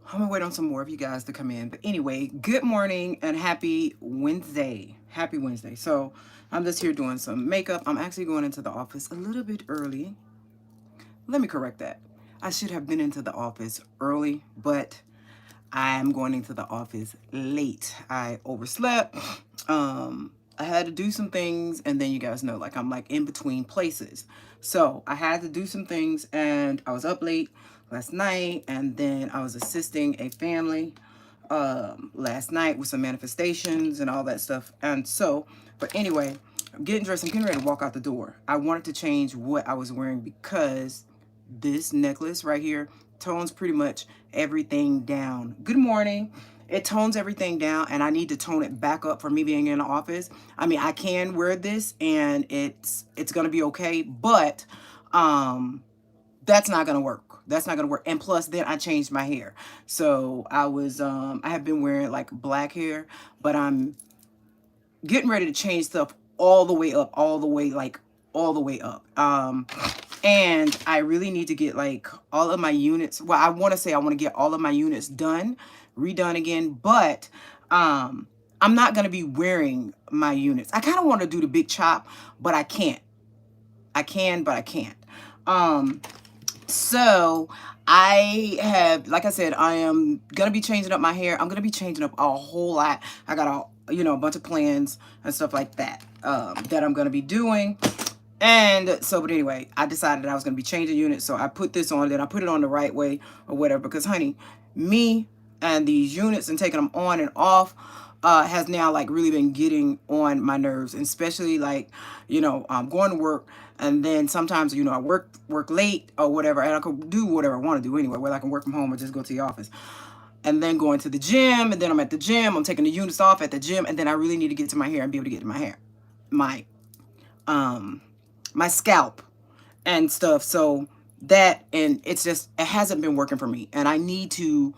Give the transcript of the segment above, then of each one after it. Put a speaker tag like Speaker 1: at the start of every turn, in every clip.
Speaker 1: I'm gonna wait on some more of you guys to come in. But anyway, good morning and happy Wednesday. Happy Wednesday. So I'm just here doing some makeup. I'm actually going into the office a little bit early. Let me correct that. I should have been into the office early, but I am going into the office late. I overslept. I had to do some things, and then you guys know, like I'm like in between places. So I had to do some things, and I was up late last night, and then I was assisting a family last night with some manifestations and all that stuff. And so, but anyway, I'm getting dressed. I'm getting ready to walk out the door. I wanted to change what I was wearing because this necklace right here tones pretty much everything down. Good morning. It tones everything down, and I need to tone it back up for me being in the office. I mean, I can wear this and it's gonna be okay, but that's not gonna work. That's not gonna work. And plus then I changed my hair. So I have been wearing like black hair, but I'm getting ready to change stuff all the way up, all the way, like all the way up. And I really need to get like all of my units. Well, I want to say I want to get all of my units done, redone again, but I'm not going to be wearing my units. I kind of want to do the big chop, but I can't. I can, but I can't. So I have, like I said, I am going to be changing up my hair. I'm going to be changing up a whole lot. I got a bunch of plans and stuff like that, that I'm going to be doing. And so, but anyway, I decided I was going to be changing units. So I put this on, then I put it on the right way or whatever, because honey, me and these units and taking them on and off, has now like really been getting on my nerves, and especially like, going to work, and then sometimes, I work late or whatever, and I could do whatever I want to do anyway, whether I can work from home or just go to the office, and then going to the gym, and then I'm at the gym, I'm taking the units off at the gym, and then I really need to get to my hair and be able to get to my hair, my my scalp and stuff. So that, and it's just, it hasn't been working for me, and I need to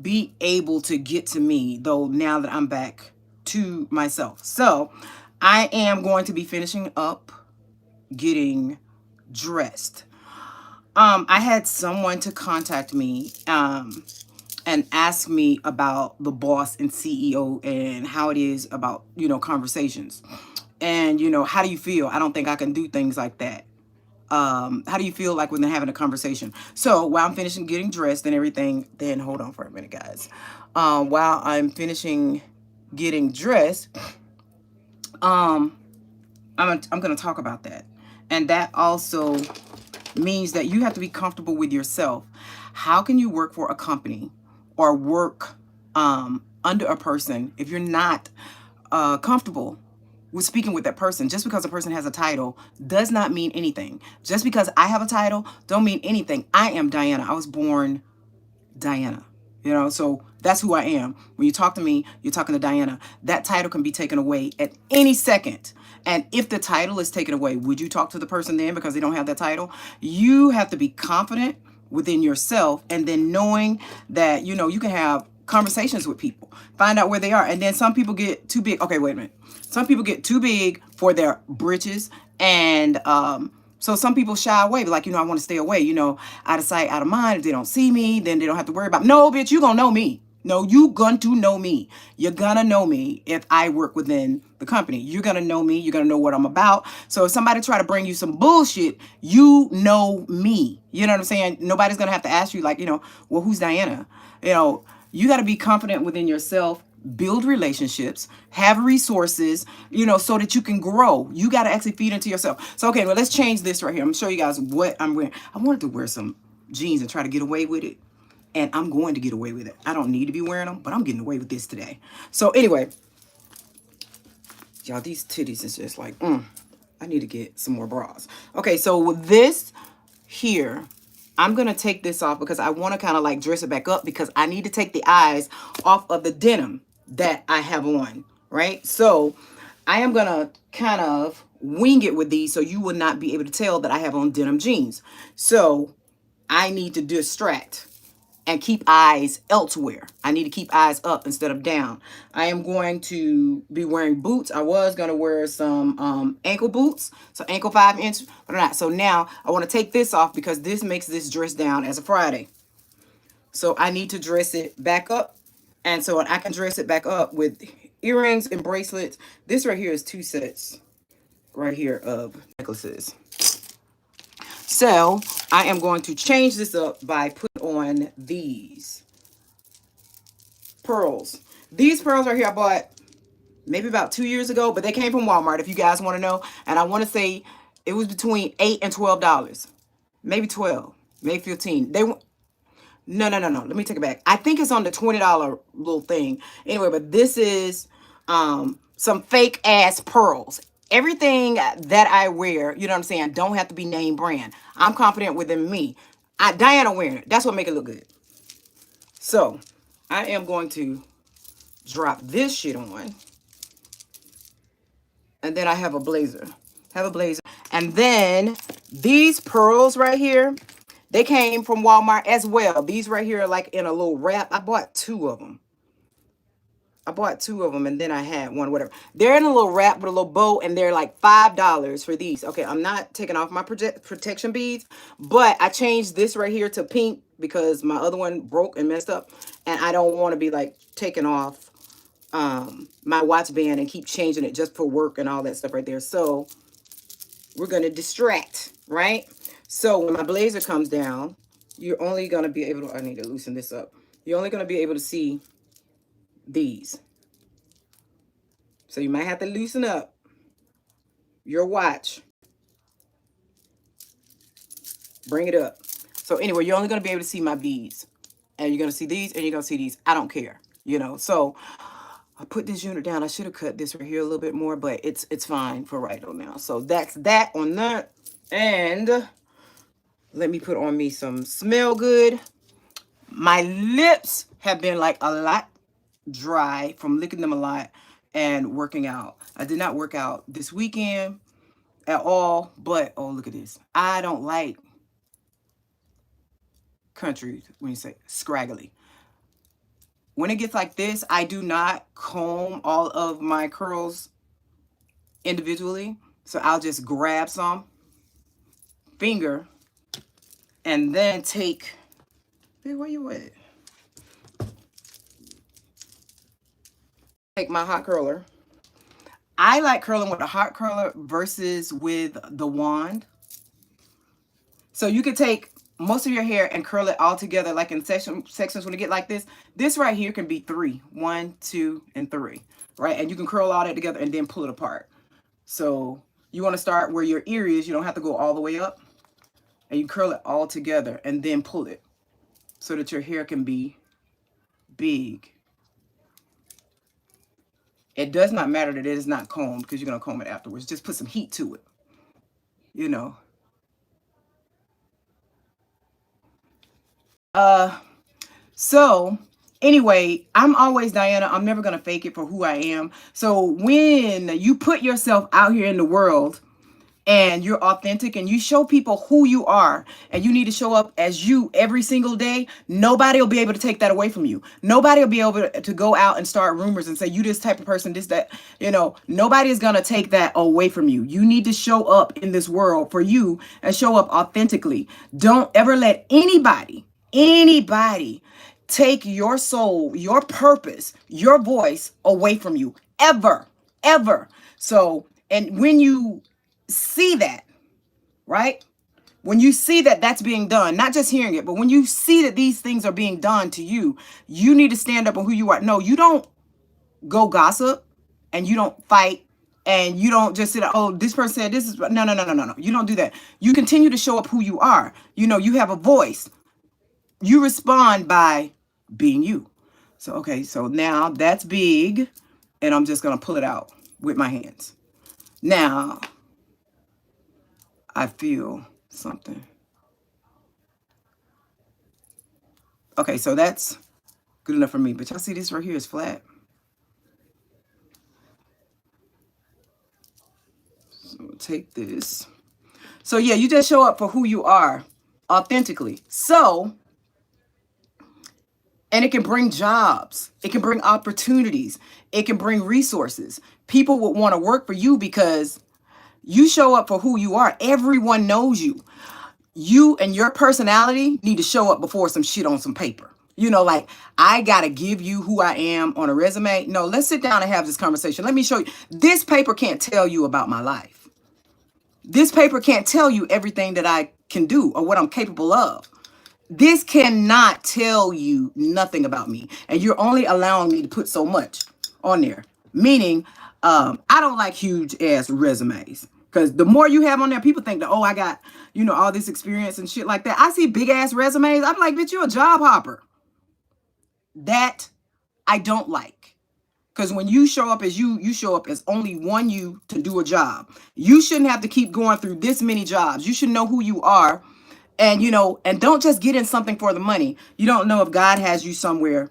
Speaker 1: be able to get to me though now that I'm back to myself. So I am going to be finishing up getting dressed. I had someone to contact me and ask me about the boss and CEO and how it is about, conversations. And, how do you feel? I don't think I can do things like that. How do you feel like when they're having a conversation? So while I'm finishing getting dressed and everything, then hold on for a minute, guys. While I'm finishing getting dressed, I'm going to talk about that. And that also means that you have to be comfortable with yourself. How can you work for a company or work under a person if you're not comfortable with speaking with that person? Just because a person has a title does not mean anything. Just because I have a title don't mean anything. I am Diana. I was born Diana. So that's who I am. When you talk to me, you're talking to Diana. That title can be taken away at any second. And if the title is taken away, would you talk to the person then because they don't have that title? You have to be confident within yourself, and then knowing that, you can have conversations with people, find out where they are. And then some people get too big. Okay, wait a minute. Some people get too big for their britches, and so some people shy away, like, I want to stay away, out of sight, out of mind. If they don't see me, then they don't have to worry about, no, bitch, you gonna know me. No, you going to know me. You're gonna know me if I work within the company. You're gonna know me. You're gonna know what I'm about. So if somebody try to bring you some bullshit, you know me. You know what I'm saying? Nobody's gonna have to ask you like, well, who's Diana? You got to be confident within yourself, build relationships, have resources, so that you can grow. You got to actually feed into yourself. So, okay, well, let's change this right here. I'm going to show you guys what I'm wearing. I wanted to wear some jeans and try to get away with it. And I'm going to get away with it. I don't need to be wearing them, but I'm getting away with this today. So anyway, y'all, these titties is just like, I need to get some more bras. Okay, so with this here, I'm going to take this off because I want to kind of like dress it back up because I need to take the eyes off of the denim that I have on, right? So I am going to kind of wing it with these so you will not be able to tell that I have on denim jeans. So I need to distract and keep eyes elsewhere. I need to keep eyes up instead of down. I am going to be wearing boots. I was going to wear some ankle boots, so ankle 5-inch, but not. So now I want to take this off because this makes this dress down as a Friday. So I need to dress it back up. And so I can dress it back up with earrings and bracelets. This right here is 2 sets right here of necklaces. So I am going to change this up by putting on these pearls. These pearls right here I bought maybe about 2 years ago, but they came from Walmart if you guys want to know. And I want to say it was between $8 and $12. Maybe 12, maybe 15. No. Let me take it back. I think it's on the $20 little thing. Anyway, but this is some fake ass pearls. Everything that I wear, you know what I'm saying, don't have to be name brand. I'm confident within me. Diana wearing it. That's what make it look good. So I am going to drop this shit on. And then I have a blazer. And then these pearls right here, they came from Walmart as well. These right here are like in a little wrap. I bought two of them. And then I had one, whatever. They're in a little wrap with a little bow, and they're like $5 for these. Okay, I'm not taking off my protection beads, but I changed this right here to pink because my other one broke and messed up, and I don't want to be like taking off my watch band and keep changing it just for work and all that stuff right there. So we're going to distract, right? So when my blazer comes down, you're only going to be able to, I need to loosen this up. You're only going to be able to see these. So you might have to loosen up your watch. Bring it up. So anyway, you're only going to be able to see my beads. And you're going to see these and you're going to see these. I don't care, you know. So I put this unit down. I should have cut this right here a little bit more, but it's fine for right now. So that's that on that. And let me put on me some Smell Good. My lips have been like a lot dry from licking them a lot and working out. I did not work out this weekend at all, but oh, look at this. I don't like country when you say scraggly. When it gets like this, I do not comb all of my curls individually. So I'll just grab some finger and then take, hey, where you at? Take my hot curler. I like curling with a hot curler versus with the wand. So you could take most of your hair and curl it all together like in sections when you get like this. This right here can be 3. 1, 2, and 3. Right? And you can curl all that together and then pull it apart. So you want to start where your ear is. You don't have to go all the way up. And you curl it all together and then pull it so that your hair can be big. It does not matter that it is not combed because you're going to comb it afterwards. Just put some heat to it, you know. So anyway, I'm always Diana. I'm never going to fake it for who I am. So when you put yourself out here in the world and you're authentic and you show people who you are and you need to show up as you every single day, nobody will be able to take that away from you. Nobody will be able to go out and start rumors and say you this type of person, this, that, you know, nobody is going to take that away from you. You need to show up in this world for you and show up authentically. Don't ever let anybody take your soul, your purpose, your voice away from you. Ever. So, and when you see that, right? When you see that that's being done, not just hearing it, but when you see that these things are being done to you, you need to stand up on who you are. No, you don't go gossip and you don't fight and you don't just sit, oh, this person said this is, no. You don't do that. You continue to show up who you are. You know, you have a voice. You respond by being you. So, okay, so now that's big and I'm just going to pull it out with my hands. Now, I feel something. Okay, so that's good enough for me. But y'all see this right here is flat. So take this. So yeah, you just show up for who you are authentically. So, and it can bring jobs. It can bring opportunities. It can bring resources. People would want to work for you because you show up for who you are. Everyone knows you. You and your personality need to show up before some shit on some paper. You know, like, I got to give you who I am on a resume. No, let's sit down and have this conversation. Let me show you. This paper can't tell you about my life. This paper can't tell you everything that I can do or what I'm capable of. This cannot tell you nothing about me. And you're only allowing me to put so much on there. Meaning, I don't like huge ass resumes. Because the more you have on there, people think that, oh, I got, all this experience and shit like that. I see big ass resumes. I'm like, bitch, you're a job hopper. That I don't like. Because when you show up as you show up as only one you to do a job. You shouldn't have to keep going through this many jobs. You should know who you are. And, and don't just get in something for the money. You don't know if God has you somewhere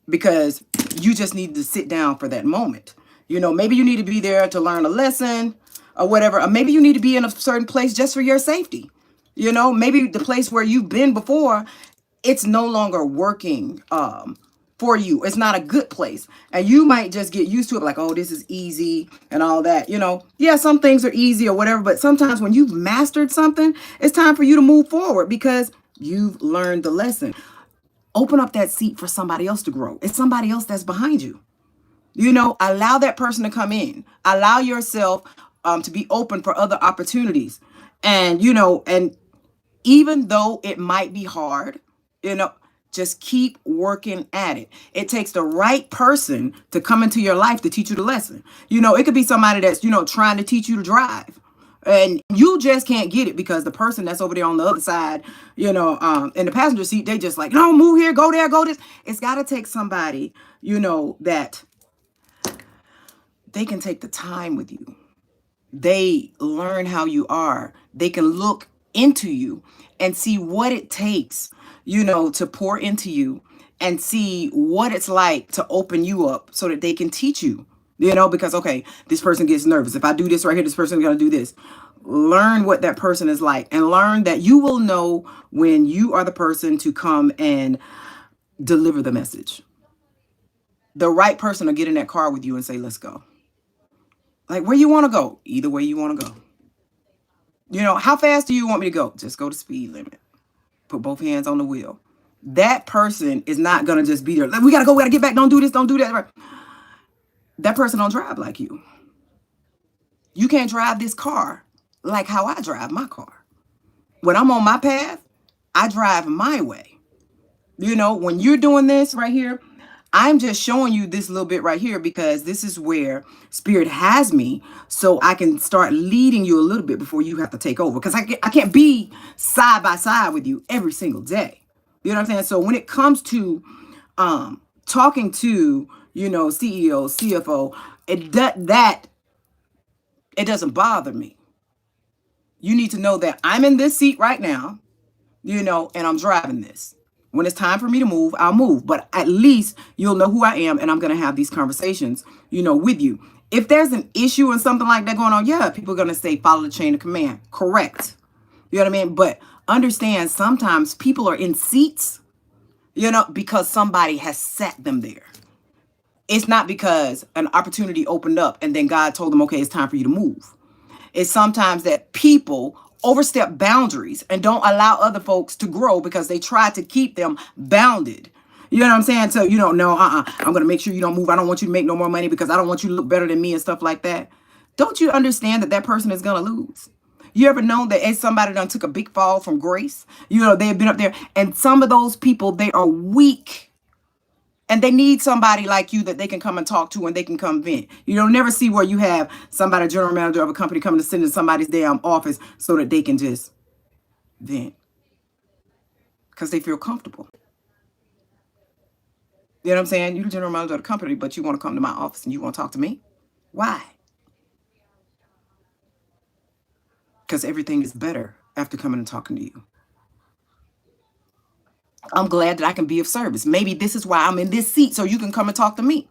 Speaker 1: because you just need to sit down for that moment. Maybe you need to be there to learn a lesson or whatever. Or maybe you need to be in a certain place just for your safety. Maybe the place where you've been before, it's no longer working for you. It's not a good place. And you might just get used to it like, oh, this is easy and all that. Yeah, some things are easy or whatever. But sometimes when you've mastered something, it's time for you to move forward because you've learned the lesson. Open up that seat for somebody else to grow. It's somebody else that's behind you. Allow that person to come in. Allow yourself to be open for other opportunities. And even though it might be hard, just keep working at it. It takes the right person to come into your life to teach you the lesson. It could be somebody that's, trying to teach you to drive. And you just can't get it because the person that's over there on the other side, in the passenger seat, they just like, no, move here, go there, go this. It's got to take somebody, that they can take the time with you. They learn how you are. They can look into you and see what it takes, to pour into you and see what it's like to open you up so that they can teach you, because, okay, this person gets nervous. If I do this right here, this person's going to do this. Learn what that person is like and learn that you will know when you are the person to come and deliver the message. The right person will get in that car with you and say, let's go. Like, where you want to go? Either way you want to go. How fast do you want me to go? Just go the speed limit. Put both hands on the wheel. That person is not going to just be there. Like, we got to go. We got to get back. Don't do this. Don't do that. That person don't drive like you. You can't drive this car like how I drive my car. When I'm on my path, I drive my way. When you're doing this right here, I'm just showing you this little bit right here because this is where Spirit has me so I can start leading you a little bit before you have to take over. Because I can't be side by side with you every single day. You know what I'm saying? So when it comes to talking to, CEO, CFO, it doesn't bother me. You need to know that I'm in this seat right now, and I'm driving this. When it's time for me to move, I'll move. But at least you'll know who I am and I'm going to have these conversations, with you. If there's an issue and something like that going on, yeah, people are going to say follow the chain of command. Correct. You know what I mean? But understand sometimes people are in seats, because somebody has sat them there. It's not because an opportunity opened up and then God told them, okay, it's time for you to move. It's sometimes that people overstep boundaries and don't allow other folks to grow because they try to keep them bounded. You know what I'm saying? So, no, I'm going to make sure you don't move. I don't want you to make no more money because I don't want you to look better than me and stuff like that. Don't you understand that person is going to lose? You ever known that as somebody done took a big fall from grace? They've been up there and some of those people, they are weak. And they need somebody like you that they can come and talk to and they can come vent. You don't never see where you have somebody, general manager of a company, coming to sit in somebody's damn office so that they can just vent. Because they feel comfortable. You know what I'm saying? You're the general manager of the company, but you want to come to my office and you want to talk to me? Why? Because everything is better after coming and talking to you. I'm glad that I can be of service. Maybe this is why I'm in this seat, so you can come and talk to me.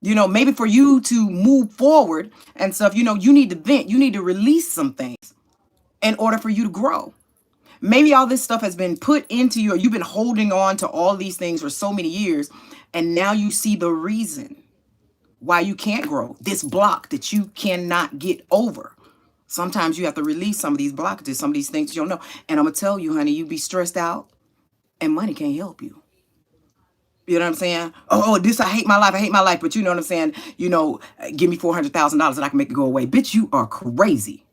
Speaker 1: Maybe for you to move forward and stuff, you need to vent. You need to release some things in order for you to grow. Maybe all this stuff has been put into you, or you've been holding on to all these things for so many years, and now you see the reason why you can't grow. This block that you cannot get over. Sometimes you have to release some of these blockages, some of these things you don't know. And I'm going to tell you, honey, you be stressed out and money can't help you. You know what I'm saying? Oh, this, I hate my life. I hate my life. But you know what I'm saying? Give me $400,000 and I can make it go away. Bitch, you are crazy.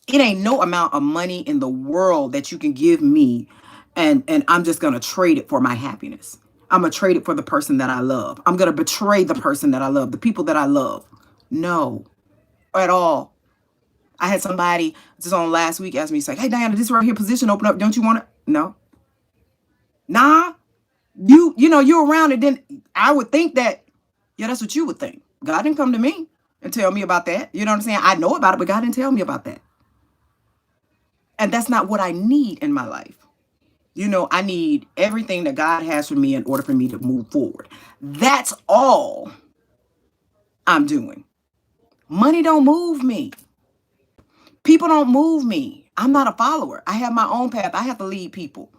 Speaker 1: It ain't no amount of money in the world that you can give me, and I'm just gonna trade it for my happiness. I'm gonna trade it for the person that I love. I'm gonna betray the person that I love, the people that I love. No, at all. I had somebody just on last week ask me, say, "Hey Diana, this right here position open up. Don't you want it?" No, nah. You're around it. Then I would think that, yeah, that's what you would think. God didn't come to me and tell me about that. You know what I'm saying? I know about it, but God didn't tell me about that. And that's not what I need in my life. I need everything that God has for me in order for me to move forward. That's all I'm doing. Money don't move me. People don't move me. I'm not a follower. I have my own path. I have to lead people.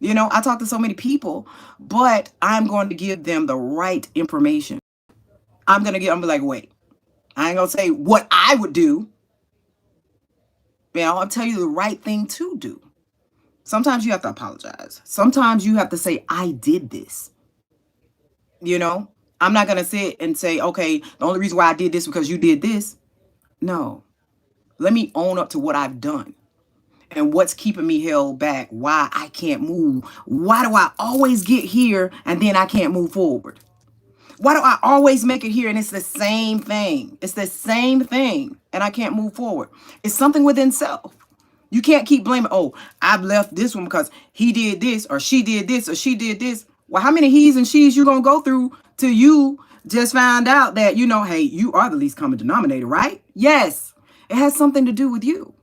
Speaker 1: I talk to so many people, but I'm going to give them the right information. I'm be like, wait, I ain't gonna say what I would do. I'll tell you the right thing to do. Sometimes you have to apologize. Sometimes you have to say, I did this. You know, I'm not going to sit and say, okay, the only reason why I did this because you did this. No, let me own up to what I've done and what's keeping me held back, why I can't move. Why do I always get here and then I can't move forward? Why do I always make it here and it's the same thing? It's the same thing and I can't move forward. It's something within self. You can't keep blaming, oh, I've left this one because he did this or she did this or she did this. Well, how many he's and she's you going to go through till you just find out that, hey, you are the least common denominator, right? Yes, it has something to do with you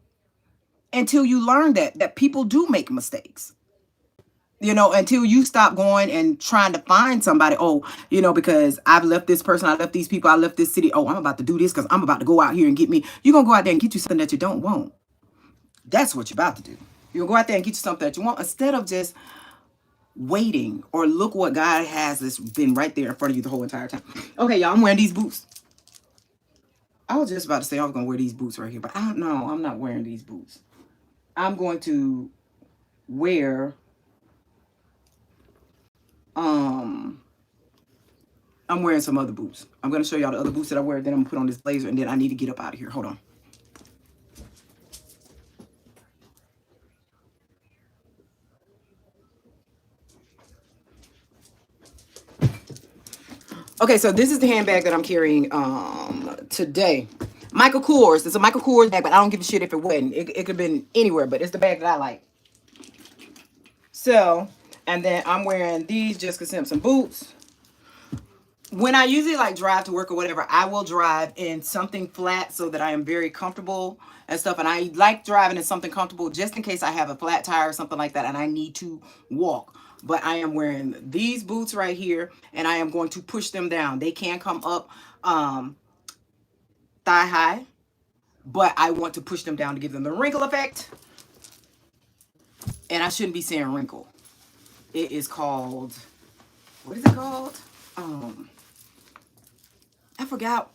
Speaker 1: until you learn that people do make mistakes. Until you stop going and trying to find somebody, oh, because I've left this person, I left these people, I left this city. Oh, I'm about to do this because I'm about to go out here and get me. You're going to go out there and get you something that you don't want. That's what you're about to do. You'll go out there and get you something that you want instead of just waiting or look what God has that's been right there in front of you the whole entire time. Okay, y'all, I'm wearing these boots. I was just about to say I was going to wear these boots right here, but I don't know. I'm not wearing these boots. I'm going to wear, I'm wearing some other boots. I'm going to show y'all the other boots that I wear. Then I'm going to put on this blazer and then I need to get up out of here. Hold on. Okay, so this is the handbag that I'm carrying today. Michael Kors. It's a Michael Kors bag, but I don't give a shit if it wasn't. It could have been anywhere, but it's the bag that I like. So, and then I'm wearing these Jessica Simpson boots. When I usually like drive to work or whatever, I will drive in something flat so that I am very comfortable and stuff. And I like driving in something comfortable just in case I have a flat tire or something like that and I need to walk. But I am wearing these boots right here and I am going to push them down. They can come up thigh high, but I want to push them down to give them the wrinkle effect. And I shouldn't be saying wrinkle. It is called, what is it called? I forgot.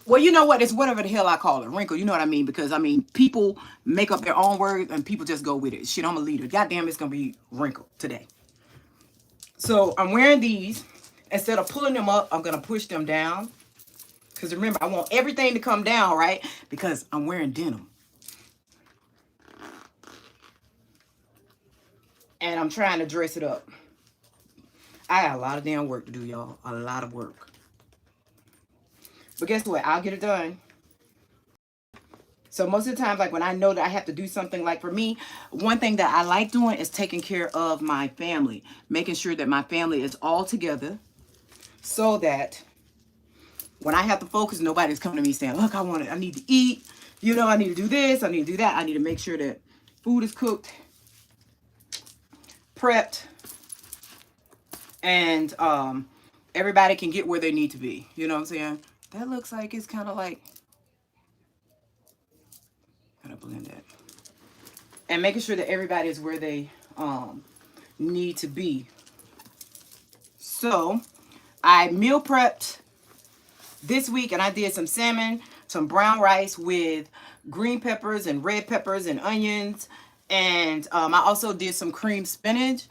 Speaker 1: Well, you know what? It's whatever the hell I call it. Wrinkle. You know what I mean? Because, people make up their own words and people just go with it. Shit, I'm a leader. Goddamn, it's going to be wrinkle today. So, I'm wearing these. Instead of pulling them up, I'm going to push them down. Because remember, I want everything to come down, right? Because I'm wearing denim. And I'm trying to dress it up. I got a lot of damn work to do, y'all. A lot of work. But guess what? I'll get it done. So most of the time, like when I know that I have to do something, like for me, one thing that I like doing is taking care of my family. Making sure that my family is all together so that when I have to focus, nobody's coming to me saying, look, I need to eat. I need to do this. I need to do that. I need to make sure that food is cooked, prepped, and everybody can get where they need to be. You know what I'm saying? That looks like it's kind of like, gotta blend that. And making sure that everybody is where they need to be. So I meal prepped this week and I did some salmon, some brown rice with green peppers and red peppers and onions. And I also did some cream spinach.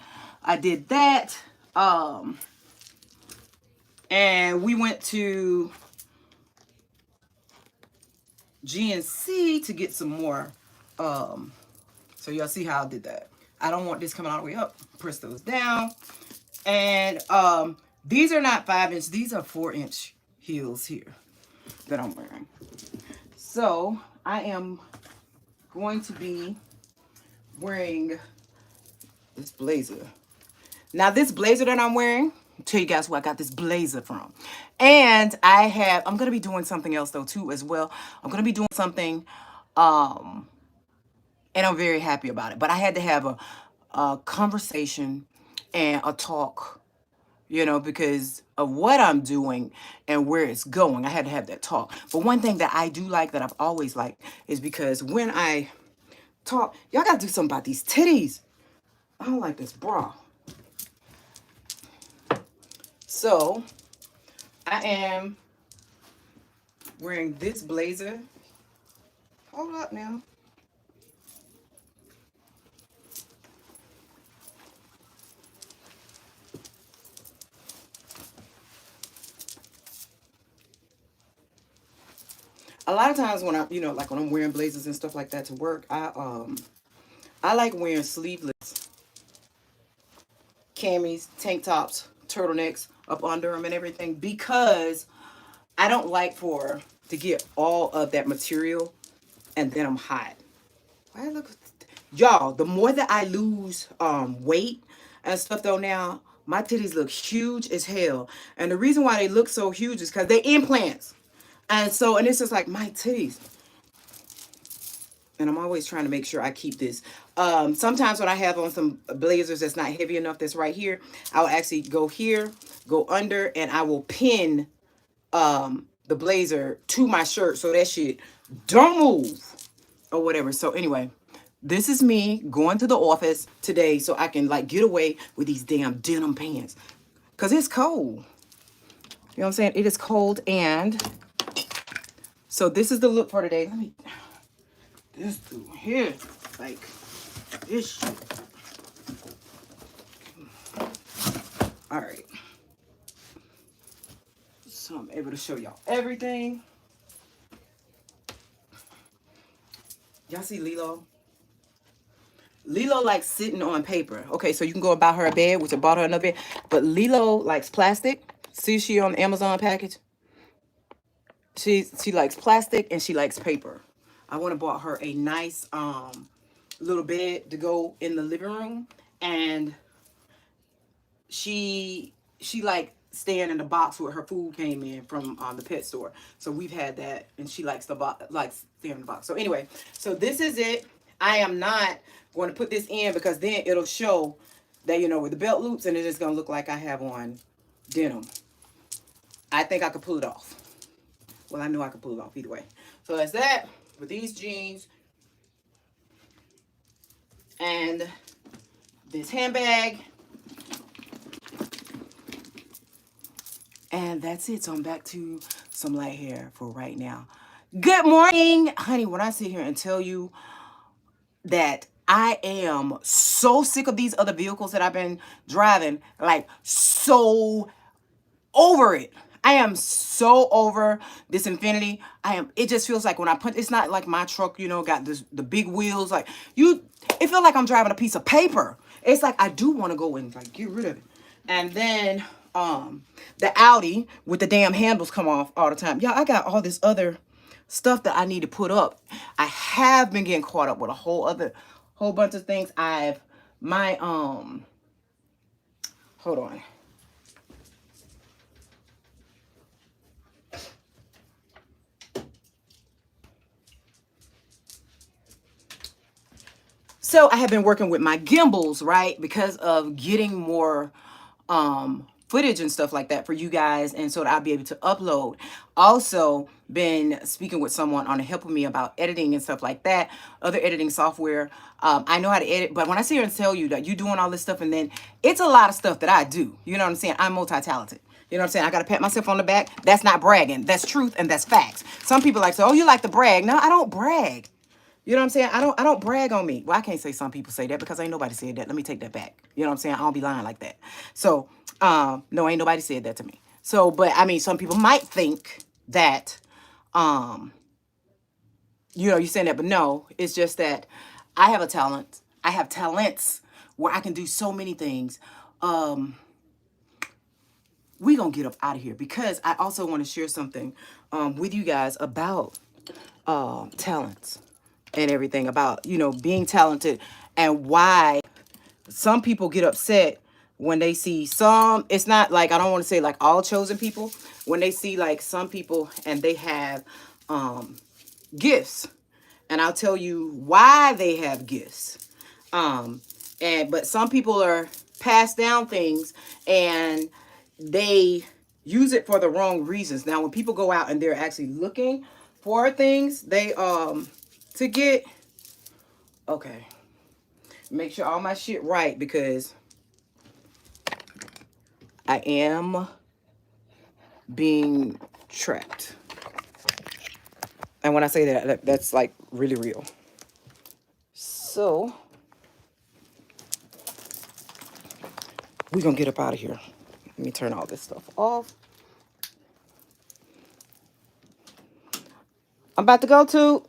Speaker 1: I did that. And we went to GNC to get some more. So y'all see how I did that. I don't want this coming all the way up. Press those down. And these are not 5-inch. These are 4-inch heels here that I'm wearing. So I am going to be wearing this blazer. Now this blazer that I'm wearing, I'll tell you guys where I got this blazer from. And I'm going to be doing something else though too as well. I'm going to be doing something and I'm very happy about it. But I had to have a conversation and a talk, you know, because of what I'm doing and where it's going. I had to have that talk. But one thing that I do like, that I've always liked, is because when I talk, y'all got to do something about these titties. I don't like this bra. So I am wearing this blazer. Hold up now. A lot of times when like when I'm wearing blazers and stuff like that to work, I like wearing sleeveless camis, tank tops, turtlenecks up under them and everything, because I don't like to get all of that material and then I'm hot. Why look, y'all, the more that I lose weight and stuff though now, my titties look huge as hell. And the reason why they look so huge is because they implants. And it's just like my titties. And I'm always trying to make sure I keep this. Sometimes when I have on some blazers that's not heavy enough, that's right here, I'll actually go here, go under, and I will pin the blazer to my shirt so that shit don't move or whatever. So anyway, this is me going to the office today so I can like get away with these damn denim pants. Because it's cold. You know what I'm saying? It is cold. And so this is the look for today. This through here, like this shit. All right. So I'm able to show y'all everything. Y'all see Lilo? Lilo likes sitting on paper. Okay, so you can go and buy her a bed, which I bought her another bed. But Lilo likes plastic. See, she on the Amazon package. She likes plastic and she likes paper. I want to bought her a nice little bed to go in the living room, and she like staying in the box where her food came in from the pet store. So we've had that, and she likes the box, likes staying in the box. So anyway, so this is it. I am not going to put this in because then it'll show that, you know, with the belt loops, and it's just going to look like I have on denim. I think I could pull it off. Well, I know I could pull it off either way. So that's that with these jeans and this handbag. And that's it. So I'm back to some light hair for right now. Good morning, honey. When I sit here and tell you that I am so sick of these other vehicles that I've been driving, like so over it. I am so over this Infiniti. It just feels like when I put, it's not like my truck, you know, got the big wheels. Like it feels like I'm driving a piece of paper. It's like I do want to go and like get rid of it. And then the Audi with the damn handles come off all the time. Yeah, I got all this other stuff that I need to put up. I have been getting caught up with a whole bunch of things. Hold on. So I have been working with my gimbals, right? Because of getting more footage and stuff like that for you guys, and so that I'll be able to upload. Also been speaking with someone on helping me about editing and stuff like that, other editing software. I know how to edit, but when I sit here and tell you that you doing all this stuff, and then it's a lot of stuff that I do, you know what I'm saying? I'm multi-talented. You know what I'm saying? I got to pat myself on the back. That's not bragging. That's truth and that's facts. Some people like say, oh, you like to brag. No, I don't brag. You know what I'm saying? I don't brag on me. Well, I can't say some people say that because ain't nobody said that. Let me take that back. You know what I'm saying? I don't be lying like that. So, no, ain't nobody said that to me. So, but I mean, some people might think that, um, you're saying that, but no, it's just that I have a talent. I have talents where I can do so many things. Um, we gonna get up out of here because I also want to share something with you guys about talents and everything about being talented and why some people get upset when they see some. It's not like, I don't want to say like all chosen people, when they see like some people and they have gifts, and I'll tell you why they have gifts. um but some people are passed down things and they use it for the wrong reasons. Now when people go out and they're actually looking for things, they to get, okay, make sure all my shit right because I am being trapped. And when I say that, that's like really real. So we're gonna get up out of here. Let me turn all this stuff off. I'm about to go to.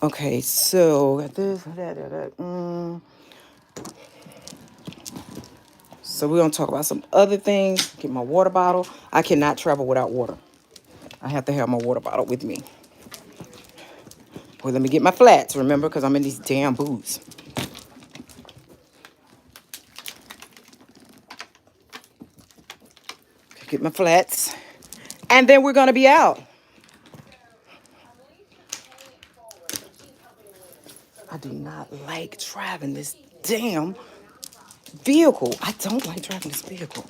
Speaker 1: Okay, so this, that. So we're gonna talk about some other things. Get my water bottle. I cannot travel without water. I have to have my water bottle with me. Well, let me get my flats, remember, because I'm in these damn boots. Get my flats. And then we're gonna be out. I do not like driving this damn vehicle. I don't like driving this vehicle.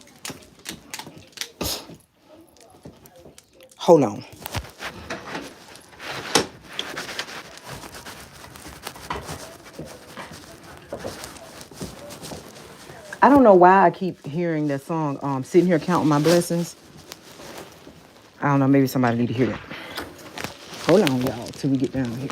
Speaker 1: Hold on. I don't know why I keep hearing that song, sitting here counting my blessings. I don't know, maybe somebody need to hear it. Hold on, y'all, till we get down here.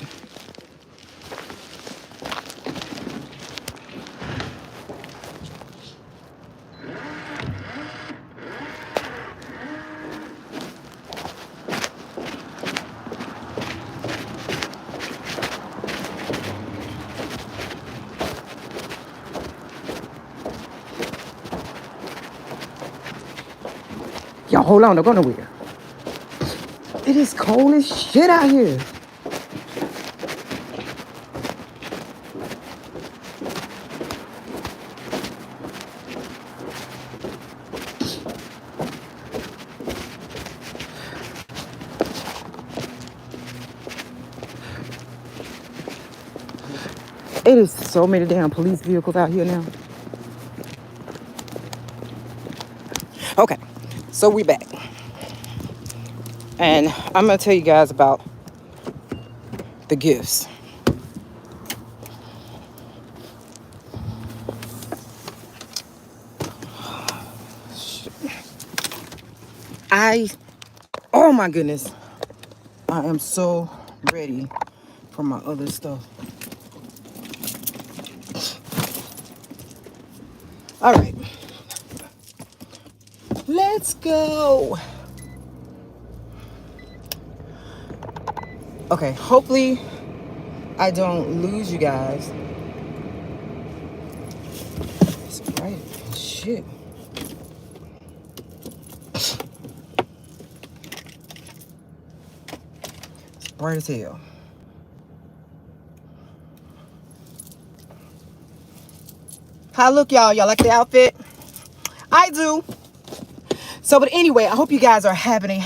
Speaker 1: Y'all, hold on, don't go nowhere. It is cold as shit out here. It is so many damn police vehicles out here now. Okay, so we back. And I'm going to tell you guys about the gifts. Oh my goodness. I am so ready for my other stuff. All right. Let's go. Okay, hopefully I don't lose you guys. It's bright as shit. It's bright as hell. How look, y'all? Y'all like the outfit? I do. So, but anyway, I hope you guys are having a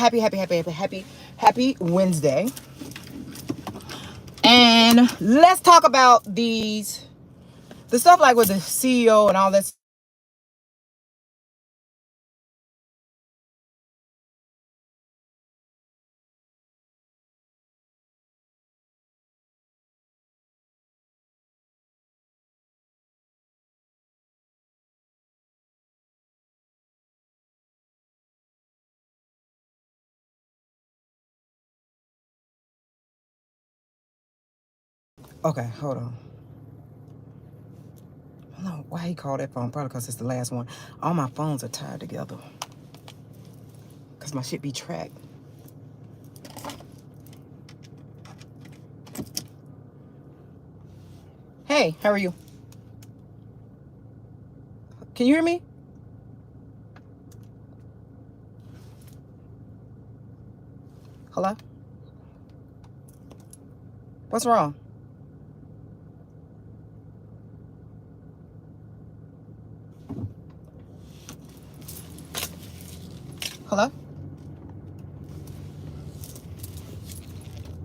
Speaker 1: happy Wednesday. And let's talk about the stuff like with the CEO and all that Okay, hold on. I don't know why he called that phone. Probably because it's the last one. All my phones are tied together. Because my shit be tracked. Hey, how are you? Can you hear me? Hello? What's wrong? Hello?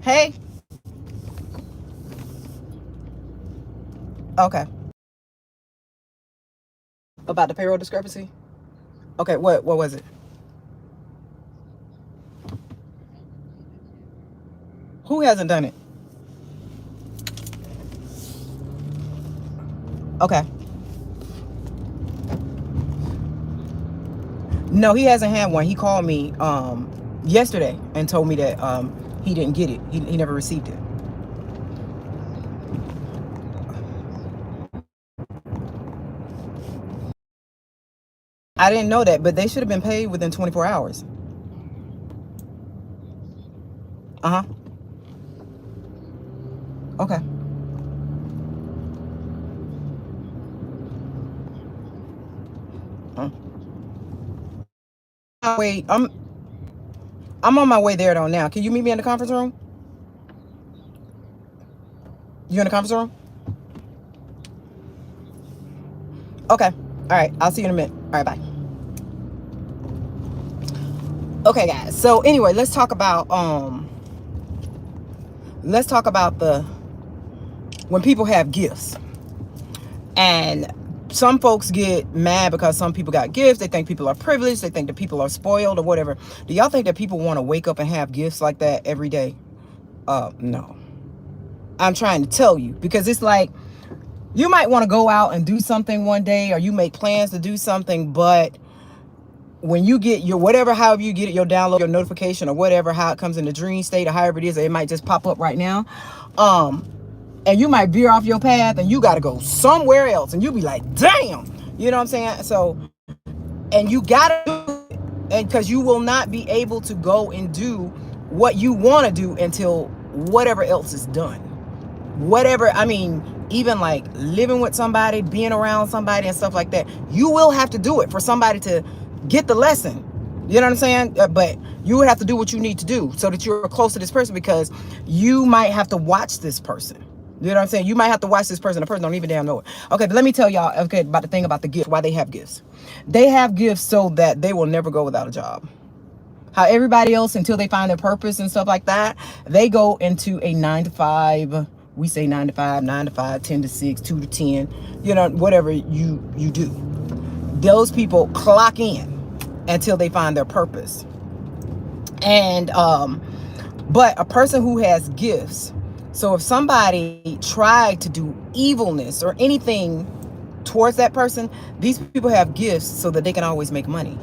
Speaker 1: Hey? Okay. About the payroll discrepancy? Okay, what was it? Who hasn't done it? Okay. No, he hasn't had one. He called me yesterday and told me that he didn't get it. He never received it. I didn't know that, but they should have been paid within 24 hours. Uh-huh. Okay. Uh. Wait, I'm on my way there though now. Can you meet me in the conference room? You in the conference room? Okay. All right. I'll see you in a minute. All right. Bye. Okay, guys. So anyway, let's talk about the when people have gifts. And some folks get mad because some people got gifts. They think people are privileged. They think that people are spoiled or whatever. Do y'all think that people want to wake up and have gifts like that every day? No. I'm trying to tell you, because it's like you might want to go out and do something one day, or you make plans to do something, but when you get your whatever, however you get it, your download, your notification, or whatever, how it comes in the dream state, or however it is, it might just pop up right now. And you might veer off your path and you got to go somewhere else, and you be like, damn, you know what I'm saying? So, and you got to do it, and because you will not be able to go and do what you want to do until whatever else is done. Whatever, I mean, even like living with somebody, being around somebody and stuff like that, you will have to do it for somebody to get the lesson. You know what I'm saying? But you would have to do what you need to do so that you're close to this person, because you might have to watch this person. You know what I'm saying? You might have to watch this person. The person don't even damn know it. Okay, but let me tell y'all, okay, about the thing about the gift, why they have gifts. They have gifts so that they will never go without a job. How everybody else, until they find their purpose and stuff like that, they go into a 9 to 5. We say 9 to 5, 9 to 5, 10 to 6, 2 to 10, you know, whatever you do. Those people clock in until they find their purpose. And but a person who has gifts, so if somebody tried to do evilness or anything towards that person, these people have gifts so that they can always make money.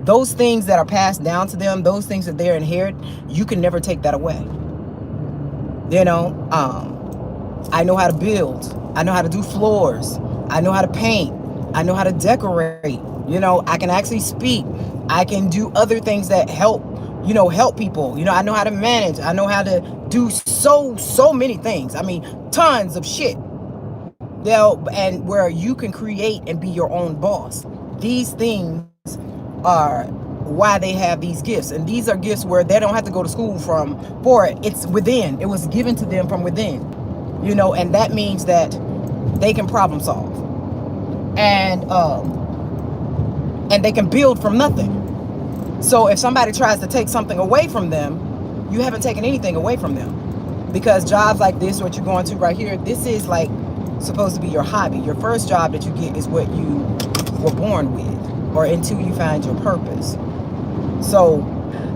Speaker 1: Those things that are passed down to them, those things that they're inherit, you can never take that away. You know, I know how to build. I know how to do floors. I know how to paint. I know how to decorate. You know, I can actually speak. I can do other things that help, you know, help people. You know, I know how to manage. I know how to do so many things. I mean, tons of shit. You know, and where you can create and be your own boss. These things are why they have these gifts. And these are gifts where they don't have to go to school for it. It's within. It was given to them from within. You know, and that means that they can problem solve. And they can build from nothing. So if somebody tries to take something away from them, you haven't taken anything away from them. Because jobs like this, what you're going to right here, this is like supposed to be your hobby. Your first job that you get is what you were born with, or until you find your purpose. So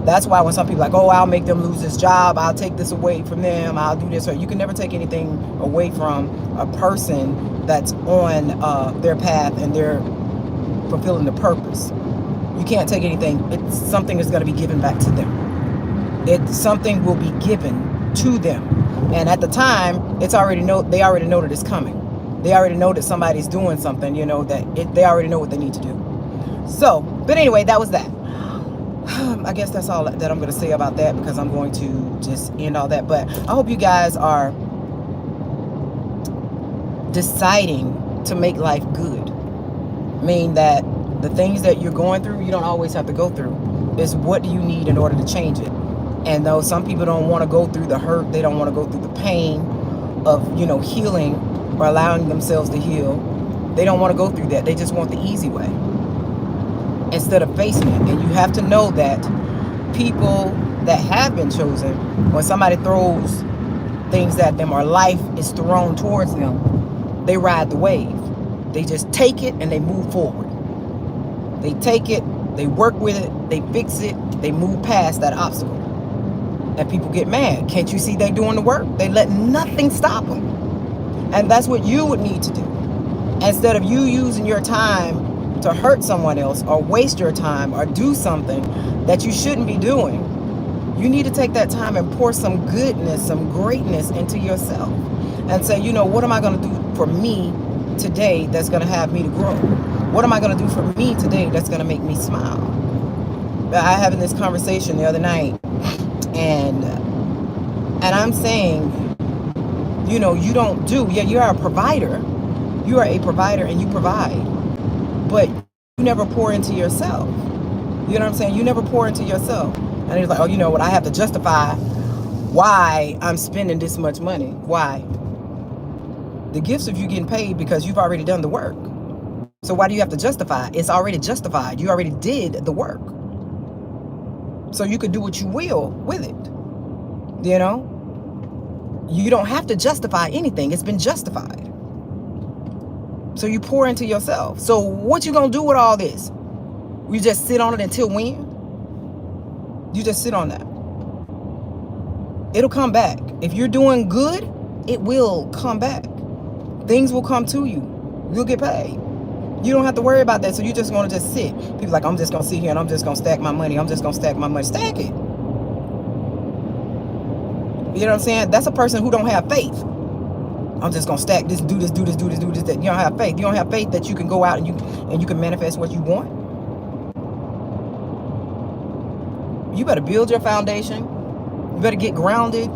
Speaker 1: that's why when some people are like, oh, I'll make them lose this job, I'll take this away from them, I'll do this, or you can never take anything away from a person that's on their path and they're fulfilling the purpose. You can't take anything. Something is going to be given back to them. Something will be given to them. And at the time, they already know that it's coming. They already know that somebody's doing something, they already know what they need to do. So, but anyway, that was that. I guess that's all that I'm going to say about that, because I'm going to just end all that. But I hope you guys are deciding to make life good. Mean that the things that you're going through, you don't always have to go through. It's what do you need in order to change it. And though some people don't want to go through the hurt, they don't want to go through the pain of, healing or allowing themselves to heal. They don't want to go through that. They just want the easy way instead of facing it. And you have to know that people that have been chosen, when somebody throws things at them or life is thrown towards them, they ride the wave. They just take it and they move forward. They take it, they work with it, they fix it, they move past that obstacle. And people get mad. Can't you see they doing the work? They let nothing stop them. And that's what you would need to do. Instead of you using your time to hurt someone else or waste your time or do something that you shouldn't be doing, you need to take that time and pour some goodness, some greatness into yourself. And say, what am I going to do for me today that's going to have me to grow? What am I going to do for me today that's going to make me smile? I having this conversation the other night, and I'm saying, you don't do, you are a provider. You are a provider and you provide, but you never pour into yourself. You know what I'm saying? You never pour into yourself. And he's like, oh, you know what? I have to justify why I'm spending this much money. Why? The gifts of you getting paid because you've already done the work. So why do you have to justify? It's already justified. You already did the work. So you could do what you will with it. You don't have to justify anything. It's been justified. So you pour into yourself. So what you gonna do with all this? You just sit on it until when? You just sit on that. It'll come back. If you're doing good, it will come back. Things will come to you. You'll get paid. You don't have to worry about that. So you're just going to just sit. People like, I'm just going to sit here and I'm just going to stack my money. I'm just going to stack my money. Stack it. You know what I'm saying? That's a person who don't have faith. I'm just going to stack this, do this, do this, do this, do this, that. You don't have faith. You don't have faith that you can go out and you can manifest what you want. You better build your foundation. You better get grounded.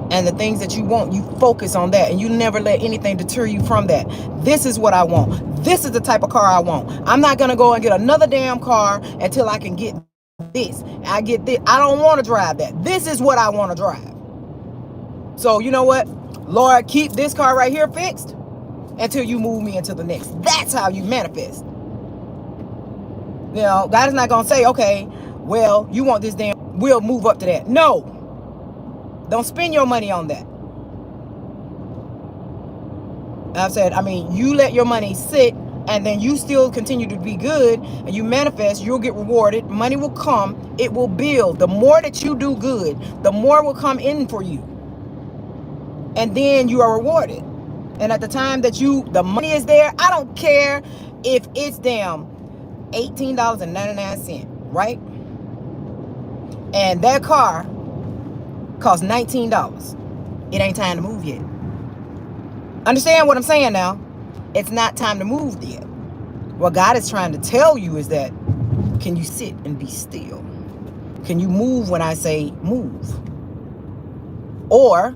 Speaker 1: And the things that you want, you focus on that. And you never let anything deter you from that. This is what I want. This is the type of car I want. I'm not going to go and get another damn car until I can get this. I get this. I don't want to drive that. This is what I want to drive. So you know what? Lord, keep this car right here fixed until you move me into the next. That's how you manifest. God is not going to say, okay, well, you want this damn, we'll move up to that. No. Don't spend your money on that. I've said, you let your money sit and then you still continue to be good and you manifest, you'll get rewarded. Money will come. It will build. The more that you do good, the more will come in for you. And then you are rewarded. And at the time that the money is there, I don't care if it's damn $18.99, right? And that car costs $19. It ain't time to move yet. Understand what I'm saying now? It's not time to move yet. What God is trying to tell you is that, can you sit and be still? Can you move when I say move? Or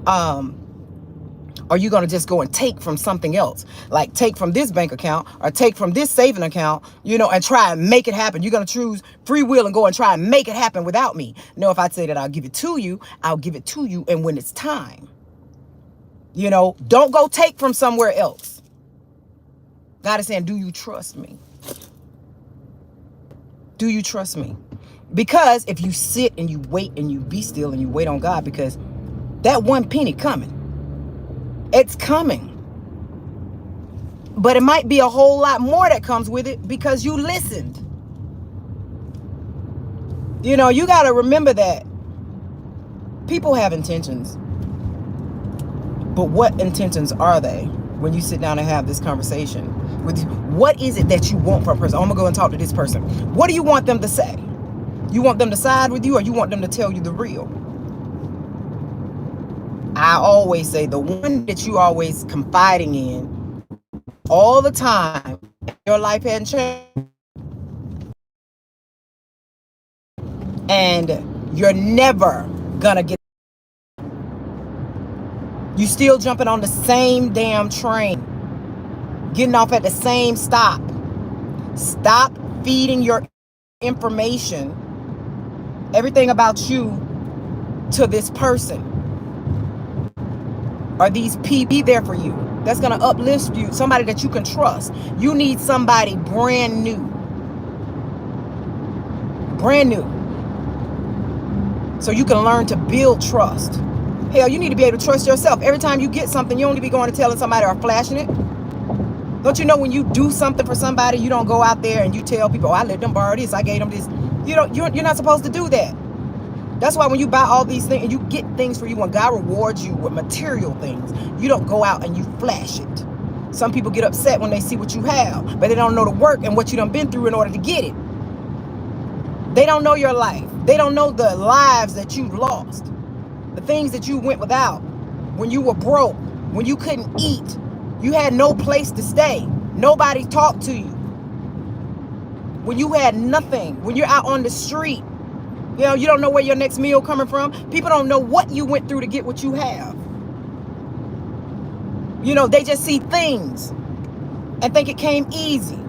Speaker 1: are you going to just go and take from something else? Like take from this bank account or take from this saving account, and try and make it happen. You're going to choose free will and go and try and make it happen without me. No, if I say that I'll give it to you, I'll give it to you. And when it's time, don't go take from somewhere else. God is saying, do you trust me? Do you trust me? Because if you sit and you wait and you be still and you wait on God, because that one penny coming, it's coming. But it might be a whole lot more that comes with it because you listened. You got to remember that people have intentions. But what intentions are they when you sit down and have this conversation? What is it that you want from a person? I'm going to go and talk to this person. What do you want them to say? You want them to side with you or you want them to tell you the real? I always say the one that you always confiding in all the time, your life hadn't changed, and you're never gonna get. You still jumping on the same damn train, getting off at the same stop. Stop feeding your information, everything about you, to this person or these people. Be there for you. That's gonna uplift you. Somebody that you can trust. You need somebody brand new. Brand new. So you can learn to build trust. Hell, you need to be able to trust yourself. Every time you get something, you don't need to be going to telling somebody or flashing it. Don't you know when you do something for somebody, you don't go out there and you tell people, oh, I let them borrow this, I gave them this. You're not supposed to do that. That's why when you buy all these things and you get things for you, when God rewards you with material things, you don't go out and you flash it. Some people get upset when they see what you have, but they don't know the work and what you done been through in order to get it. They don't know your life. They don't know the lives that you lost, the things that you went without, when you were broke, when you couldn't eat, you had no place to stay, nobody talked to you, when you had nothing, when you're out on the street, you don't know where your next meal coming from. People don't know what you went through to get what you have. They just see things and think it came easy.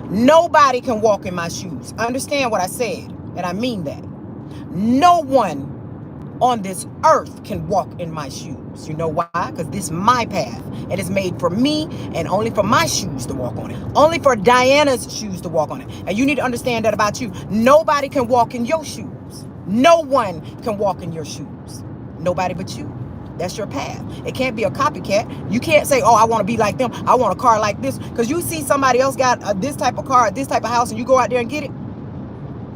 Speaker 1: Nobody can walk in my shoes. Understand what I said, and I mean that. No one on this earth can walk in my shoes. You know why? Because this is my path. It is made for me and only for my shoes to walk on it. Only for Diana's shoes to walk on it. And you need to understand that about you. Nobody can walk in your shoes. No one can walk in your shoes. Nobody but you. That's your path. It can't be a copycat. You can't say, oh, I want to be like them. I want a car like this. Because you see somebody else got this type of car, this type of house, and you go out there and get it.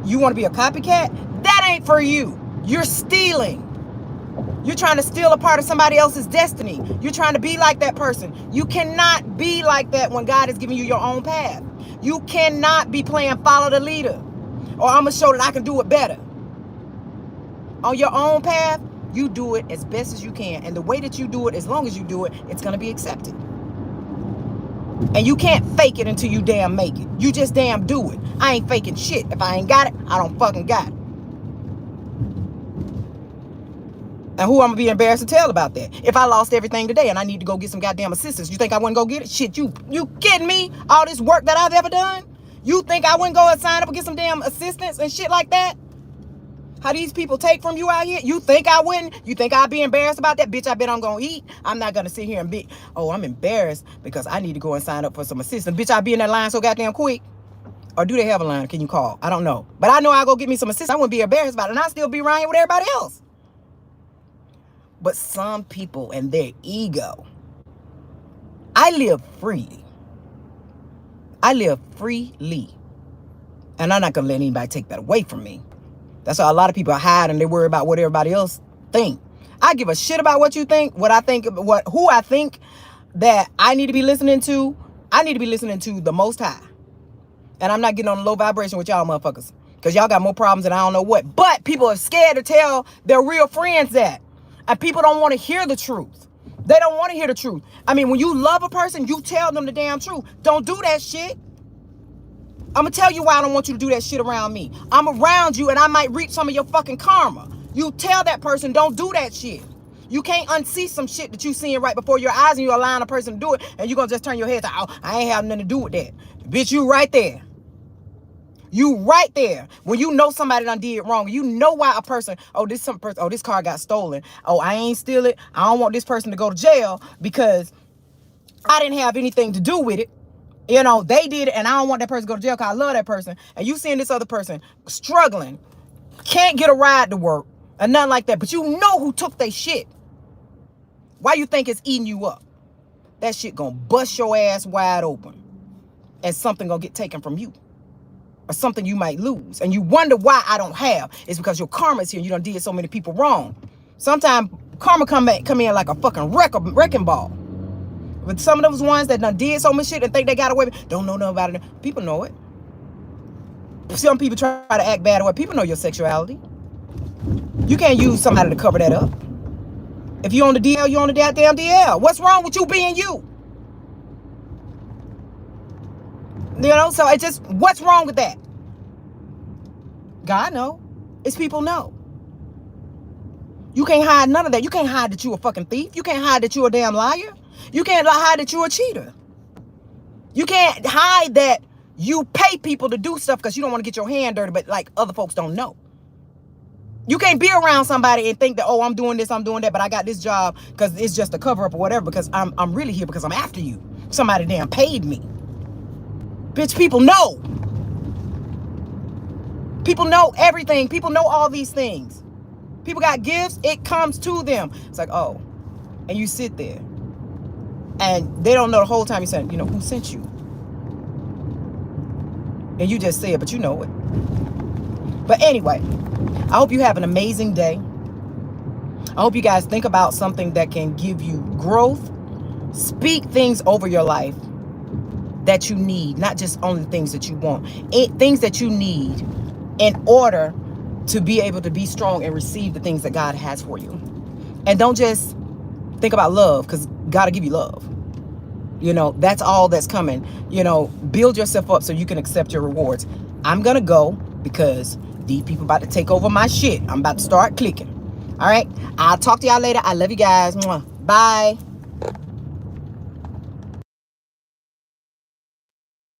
Speaker 1: You want to be a copycat? That ain't for you. You're stealing. You're trying to steal a part of somebody else's destiny. You're trying to be like that person. You cannot be like that when God is giving you your own path. You cannot be playing follow the leader. Or I'm going to show that I can do it better. On your own path, you do it as best as you can. And the way that you do it, as long as you do it, it's going to be accepted. And you can't fake it until you damn make it. You just damn do it. I ain't faking shit. If I ain't got it, I don't fucking got it. And who I'm gonna be embarrassed to tell about that? If I lost everything today and I need to go get some goddamn assistance, you think I wouldn't go get it? Shit, you kidding me? All this work that I've ever done? You think I wouldn't go and sign up and get some damn assistance and shit like that? How these people take from you out here? You think I wouldn't? You think I'd be embarrassed about that? Bitch, I bet I'm gonna eat. I'm not gonna sit here and be, oh, I'm embarrassed because I need to go and sign up for some assistance. Bitch, I'd be in that line so goddamn quick. Or do they have a line? Can you call? I don't know. But I know I'll go get me some assistance. I wouldn't be embarrassed about it. And I'll still be around here with everybody else. But some people and their ego. I live freely. I live freely. And I'm not going to let anybody take that away from me. That's why a lot of people hide and they worry about what everybody else think. I give a shit about what you think, what I think, who I think that I need to be listening to. I need to be listening to the Most High. And I'm not getting on a low vibration with y'all motherfuckers. Because y'all got more problems than I don't know what. But people are scared to tell their real friends that. And people don't want to hear the truth. They don't want to hear the truth. I mean, when you love a person, you tell them the damn truth. Don't do that shit. I'm going to tell you why I don't want you to do that shit around me. I'm around you and I might reap some of your fucking karma. You tell that person, don't do that shit. You can't unsee some shit that you seeing right before your eyes and you're allowing a person to do it and you're going to just turn your head to, oh, I ain't have nothing to do with that. Bitch, you right there. You right there. When you know somebody done did wrong, you know why a person, this car got stolen. Oh, I ain't steal it. I don't want this person to go to jail because I didn't have anything to do with it. They did it and I don't want that person to go to jail because I love that person. And you seeing this other person struggling, can't get a ride to work or nothing like that. But you know who took their shit. Why you think it's eating you up? That shit gonna bust your ass wide open. And something gonna get taken from you. Or something you might lose. And you wonder why I don't have. It's because your karma's here and you done did so many people wrong. Sometimes karma come in like a fucking wrecking ball. But some of those ones that done did so much shit and think they got away with, don't know nothing about it. People know it. Some people try to act bad away. People know your sexuality. You can't use somebody to cover that up. If you on the DL, you on the goddamn DL. What's wrong with you being you? You know, so it just, what's wrong with that? God know. It's people know. You can't hide none of that. You can't hide that you a fucking thief. You can't hide that you a damn liar. You can't hide that you a cheater. You can't hide that you pay people to do stuff because you don't want to get your hand dirty, but like other folks don't know. You can't be around somebody and think that, oh, I'm doing this, I'm doing that, but I got this job because it's just a cover up or whatever, because I'm really here because I'm after you. Somebody damn paid me. Bitch, people know. People know everything. People know all these things. People got gifts, it comes to them. It's like, oh, and you sit there and they don't know the whole time. You said, you know, who sent you? And you just say it, but you know it. But anyway, I hope you have an amazing day. I hope you guys think about something that can give you growth. Speak things over your life that you need, not just only things that you want. Things that you need in order to be able to be strong and receive the things that God has for you. And don't just think about love, because God will give you love. You know, that's all that's coming. You know, build yourself up so you can accept your rewards. I'm going to go because these people about to take over my shit. I'm about to start clicking. All right. I'll talk to y'all later. I love you guys. Bye.